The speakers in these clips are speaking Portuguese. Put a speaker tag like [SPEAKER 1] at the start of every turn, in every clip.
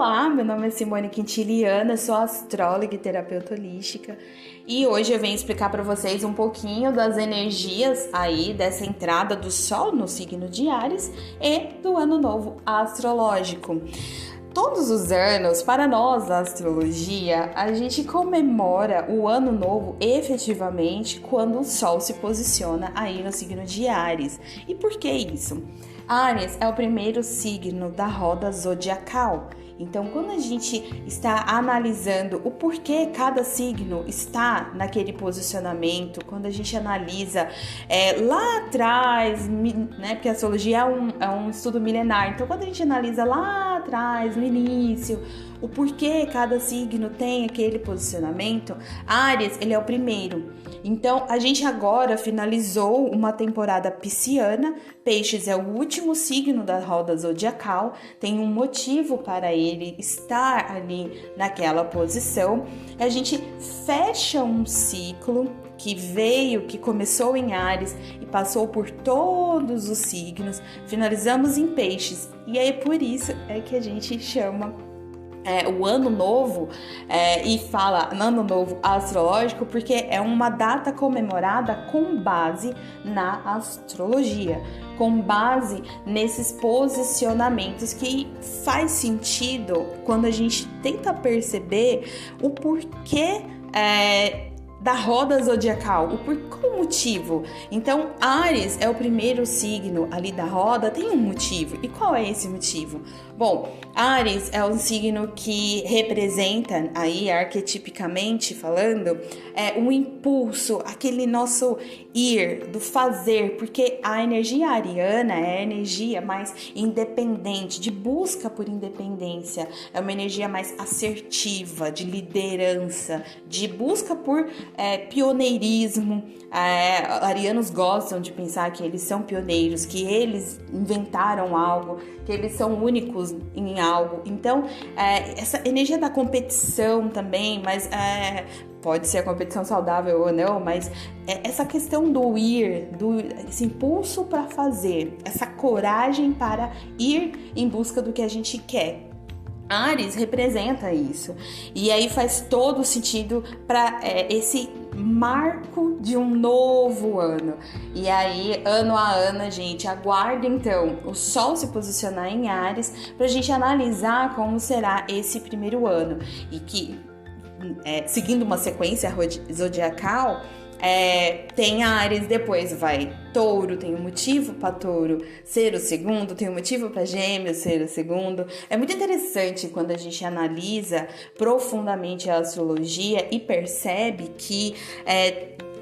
[SPEAKER 1] Olá, meu nome é Simone Quintiliana, sou astróloga e terapeuta holística e hoje eu venho explicar para vocês um pouquinho das energias aí dessa entrada do Sol no signo de Áries e do Ano Novo astrológico. Todos os anos, para nós da astrologia, a gente comemora o Ano Novo efetivamente quando o Sol se posiciona aí no signo de Áries. E por que isso? Áries é o primeiro signo da roda zodiacal. Então, quando a gente está analisando o porquê cada signo está naquele posicionamento, quando a gente analisa lá atrás, né, porque a astrologia é um estudo milenar, então quando a gente analisa lá atrás, no início, o porquê cada signo tem aquele posicionamento, Áries, ele é o primeiro. Então, a gente agora finalizou uma temporada pisciana, Peixes é o último signo da roda zodiacal, tem um motivo para ele estar ali naquela posição. A gente fecha um ciclo que começou em Áries e passou por todos os signos, finalizamos em Peixes, e aí por isso é que a gente chama o Ano Novo e fala Ano Novo astrológico porque é uma data comemorada com base na astrologia, com base nesses posicionamentos que faz sentido quando a gente tenta perceber o porquê da roda zodiacal, qual o motivo? Então, Áries é o primeiro signo ali da roda, tem um motivo. E qual é esse motivo? Bom, Áries é um signo que representa, aí arquetipicamente falando, um impulso, aquele nosso ir, do fazer, porque a energia ariana é a energia mais independente, de busca por independência, é uma energia mais assertiva, de liderança, de busca por pioneirismo. Arianos gostam de pensar que eles são pioneiros, que eles inventaram algo, que eles são únicos em algo. Então, essa energia da competição também, mas pode ser a competição saudável ou não, mas essa questão do ir, esse impulso para fazer, essa coragem para ir em busca do que a gente quer. Áries representa isso, e aí faz todo sentido para esse marco de um novo ano. E aí, ano a ano, gente, aguarde então o Sol se posicionar em Áries para a gente analisar como será esse primeiro ano. E que, seguindo uma sequência zodiacal, tem Áries, depois vai Touro, tem um motivo para Touro ser o segundo, tem um motivo para Gêmeos ser o segundo. É muito interessante quando a gente analisa profundamente a astrologia e percebe que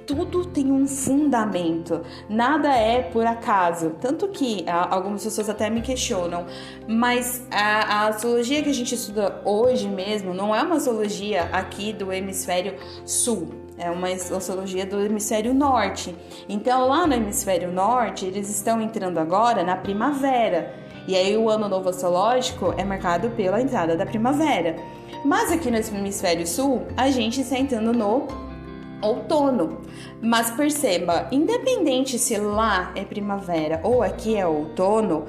[SPEAKER 1] tudo tem um fundamento, nada é por acaso. Tanto que algumas pessoas até me questionam, mas a astrologia que a gente estuda hoje mesmo não é uma astrologia aqui do hemisfério sul, é uma astrologia do hemisfério norte. Então, lá no hemisfério norte, eles estão entrando agora na primavera. E aí, o ano novo astrológico é marcado pela entrada da primavera. Mas aqui no hemisfério sul, a gente está entrando no outono. Mas perceba, independente se lá é primavera ou aqui é outono,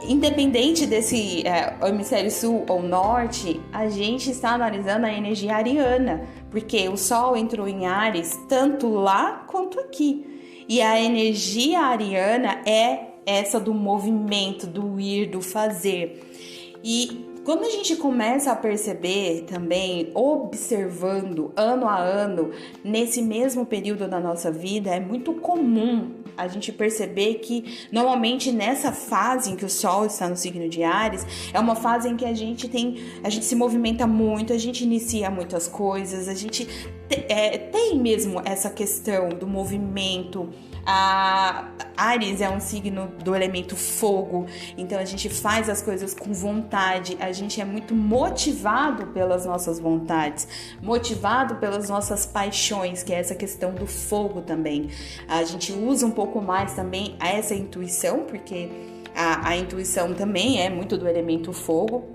[SPEAKER 1] independente desse hemisfério sul ou norte, a gente está analisando a energia ariana, porque o Sol entrou em Áries tanto lá quanto aqui. E a energia ariana é essa do movimento, do ir, do fazer. E quando a gente começa a perceber também, observando ano a ano, nesse mesmo período da nossa vida, é muito comum a gente perceber que normalmente nessa fase em que o Sol está no signo de Áries, é uma fase em que a gente se movimenta muito, a gente inicia muitas coisas, a gente tem mesmo essa questão do movimento. A Áries é um signo do elemento fogo, então a gente faz as coisas com vontade, a gente é muito motivado pelas nossas vontades, motivado pelas nossas paixões, que é essa questão do fogo também. A gente usa um pouco mais também essa intuição, porque a intuição também é muito do elemento fogo.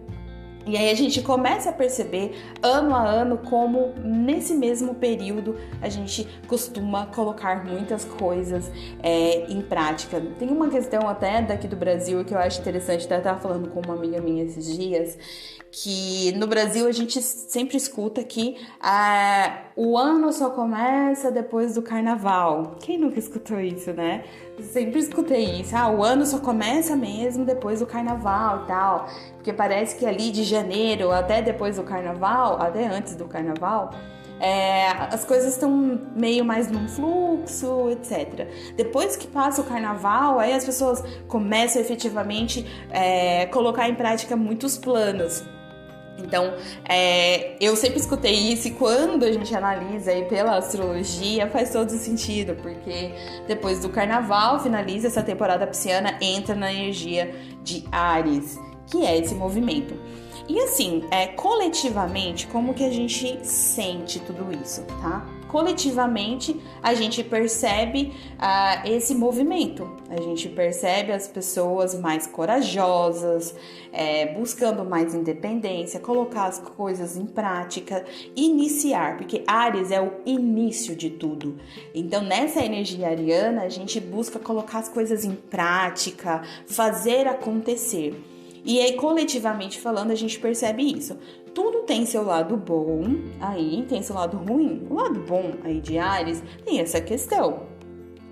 [SPEAKER 1] E aí a gente começa a perceber ano a ano como nesse mesmo período a gente costuma colocar muitas coisas em prática. Tem uma questão até daqui do Brasil que eu acho interessante, até estava falando com uma amiga minha esses dias, que no Brasil a gente sempre escuta que o ano só começa depois do carnaval. Quem nunca escutou isso, né? Sempre escutei isso. O ano só começa mesmo depois do carnaval e tal. Porque parece que ali de janeiro até depois do carnaval, até antes do carnaval, as coisas estão meio mais num fluxo, etc. Depois que passa o carnaval, aí as pessoas começam efetivamente colocar em prática muitos planos. Então, eu sempre escutei isso, e quando a gente analisa aí pela astrologia, faz todo sentido, porque depois do carnaval, finaliza essa temporada pisciana, entra na energia de Áries, que é esse movimento. E assim, coletivamente, como que a gente sente tudo isso, tá? Coletivamente, a gente percebe esse movimento. A gente percebe as pessoas mais corajosas, buscando mais independência, colocar as coisas em prática, iniciar, porque Áries é o início de tudo. Então, nessa energia ariana, a gente busca colocar as coisas em prática, fazer acontecer. E aí, coletivamente falando, a gente percebe isso. Tudo tem seu lado bom, aí tem seu lado ruim. O lado bom aí de Áries tem essa questão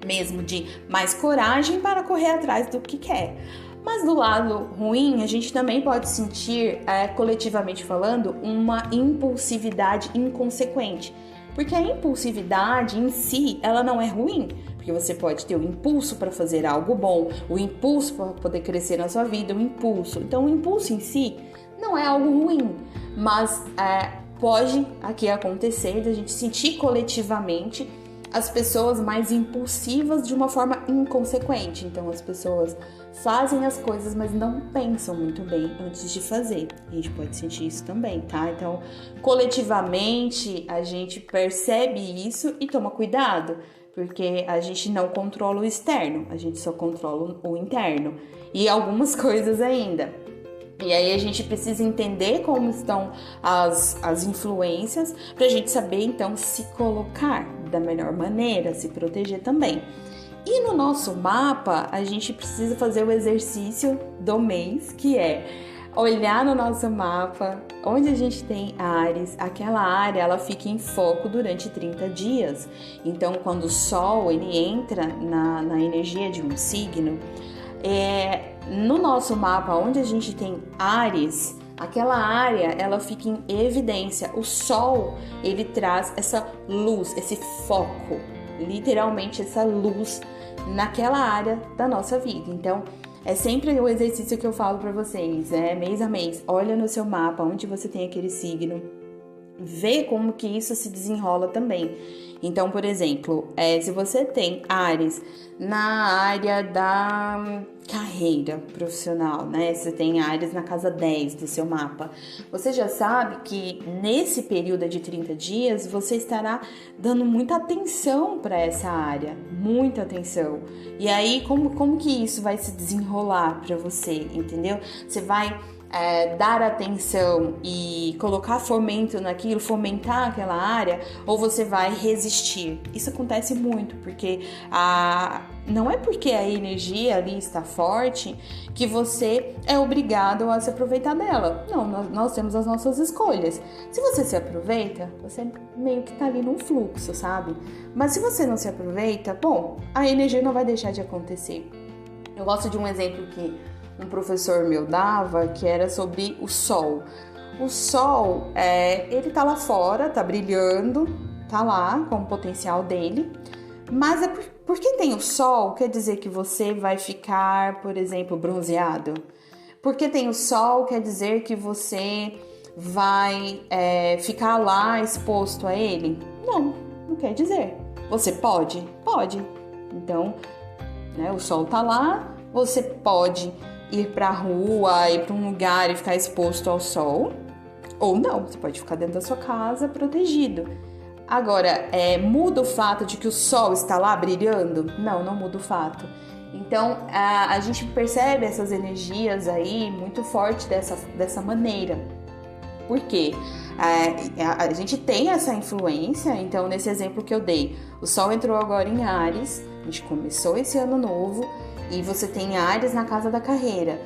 [SPEAKER 1] mesmo de mais coragem para correr atrás do que quer. Mas do lado ruim, a gente também pode sentir, coletivamente falando, uma impulsividade inconsequente. Porque a impulsividade em si, ela não é ruim. Porque você pode ter o impulso para fazer algo bom, o impulso para poder crescer na sua vida, o impulso. Então, o impulso em si não é algo ruim, mas pode aqui acontecer de a gente sentir coletivamente as pessoas mais impulsivas de uma forma inconsequente. Então, as pessoas fazem as coisas, mas não pensam muito bem antes de fazer. A gente pode sentir isso também, tá? Então, coletivamente, a gente percebe isso e toma cuidado, porque a gente não controla o externo, a gente só controla o interno. E algumas coisas ainda. E aí a gente precisa entender como estão as influências para a gente saber, então, se colocar da melhor maneira, se proteger também. E no nosso mapa, a gente precisa fazer o exercício do mês, que é olhar no nosso mapa onde a gente tem Áries, aquela área ela fica em foco durante 30 dias. Então, quando o Sol ele entra na energia de um signo, no nosso mapa onde a gente tem Áries, aquela área ela fica em evidência. O Sol ele traz essa luz, esse foco, literalmente essa luz naquela área da nossa vida. Então, é sempre o exercício que eu falo para vocês, mês a mês. Olha no seu mapa onde você tem aquele signo, vê como que isso se desenrola também. Então, por exemplo, se você tem Áries na área da carreira profissional, né? Você tem Áries na casa 10 do seu mapa. Você já sabe que nesse período de 30 dias, você estará dando muita atenção para essa área, muita atenção. E aí, como que isso vai se desenrolar para você, entendeu? Você vai dar atenção e colocar fomento naquilo, fomentar aquela área, ou você vai resistir? Isso acontece muito, porque não é porque a energia ali está forte que você é obrigado a se aproveitar dela. Não, nós temos as nossas escolhas. Se você se aproveita, você meio que tá ali num fluxo, sabe? Mas se você não se aproveita, bom, a energia não vai deixar de acontecer. Eu gosto de um exemplo que um professor meu dava, que era sobre o Sol. O Sol, ele tá lá fora, tá brilhando, tá lá com o potencial dele, mas porque tem o Sol, quer dizer que você vai ficar, por exemplo, bronzeado? Porque tem o Sol, quer dizer que você vai ficar lá exposto a ele? Não quer dizer. Você pode? Pode. Então, o Sol tá lá, você pode ir para a rua, ir para um lugar e ficar exposto ao sol, ou não, você pode ficar dentro da sua casa protegido. Agora, muda o fato de que o sol está lá brilhando? Não muda o fato. Então, a gente percebe essas energias aí muito forte dessa maneira. Por quê? A gente tem essa influência, então nesse exemplo que eu dei, o Sol entrou agora em Áries, a gente começou esse ano novo e você tem Áries na casa da carreira.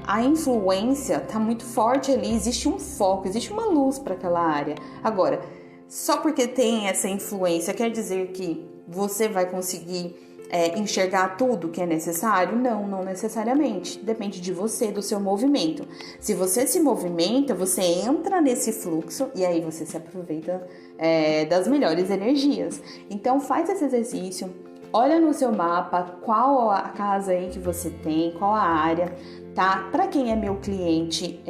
[SPEAKER 1] A influência tá muito forte ali, existe um foco, existe uma luz para aquela área. Agora, só porque tem essa influência quer dizer que você vai conseguir enxergar tudo que é necessário? Não necessariamente. Depende de você, do seu movimento. Se você se movimenta, você entra nesse fluxo e aí você se aproveita das melhores energias. Então faz esse exercício, olha no seu mapa qual a casa aí que você tem, qual a área, tá? Para quem é meu cliente,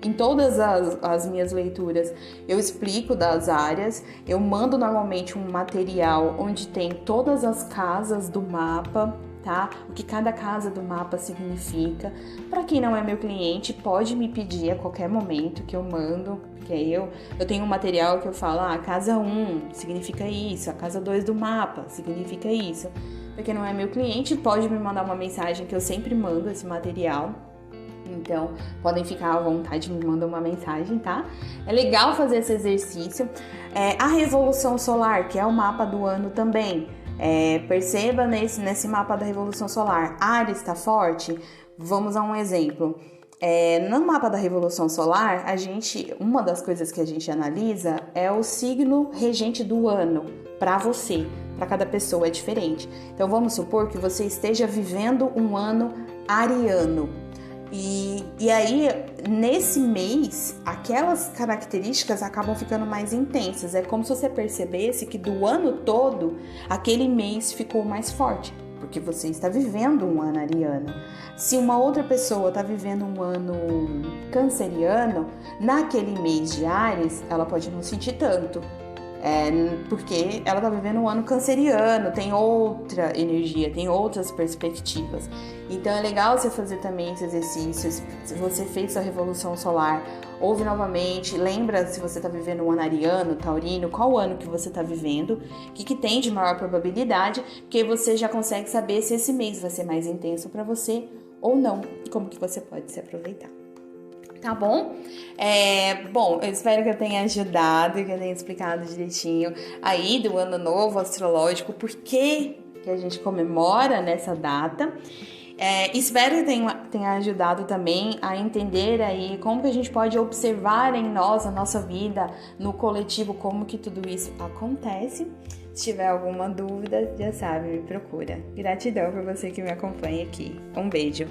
[SPEAKER 1] em todas as minhas leituras, eu explico das áreas, eu mando normalmente um material onde tem todas as casas do mapa, tá? O que cada casa do mapa significa. Para quem não é meu cliente, pode me pedir a qualquer momento que eu mando, porque eu tenho um material que eu falo, a casa 1 significa isso, a casa 2 do mapa significa isso. Para quem não é meu cliente, pode me mandar uma mensagem que eu sempre mando esse material. Então, podem ficar à vontade, me mandam uma mensagem, tá? É legal fazer esse exercício. A Revolução Solar, que é o mapa do ano também. Perceba nesse mapa da Revolução Solar, Áries está forte? Vamos a um exemplo. No mapa da Revolução Solar, uma das coisas que a gente analisa é o signo regente do ano para você. Para cada pessoa é diferente. Então, vamos supor que você esteja vivendo um ano ariano. E aí, nesse mês, aquelas características acabam ficando mais intensas. É como se você percebesse que do ano todo, aquele mês ficou mais forte, porque você está vivendo um ano ariano. Se uma outra pessoa está vivendo um ano canceriano, naquele mês de Áries, ela pode não sentir tanto. Porque ela tá vivendo um ano canceriano, tem outra energia, tem outras perspectivas. Então é legal você fazer também esse exercício. Se você fez sua revolução solar, ouve novamente, lembra se você tá vivendo um ano ariano, taurino, qual ano que você tá vivendo, o que tem de maior probabilidade, porque você já consegue saber se esse mês vai ser mais intenso para você ou não, e como que você pode se aproveitar. Tá bom? Bom, eu espero que eu tenha ajudado e que eu tenha explicado direitinho aí do ano novo astrológico, por que a gente comemora nessa data. Espero que tenha ajudado também a entender aí como que a gente pode observar em nós, a nossa vida, no coletivo, como que tudo isso acontece. Se tiver alguma dúvida, já sabe, me procura. Gratidão por você que me acompanha aqui. Um beijo!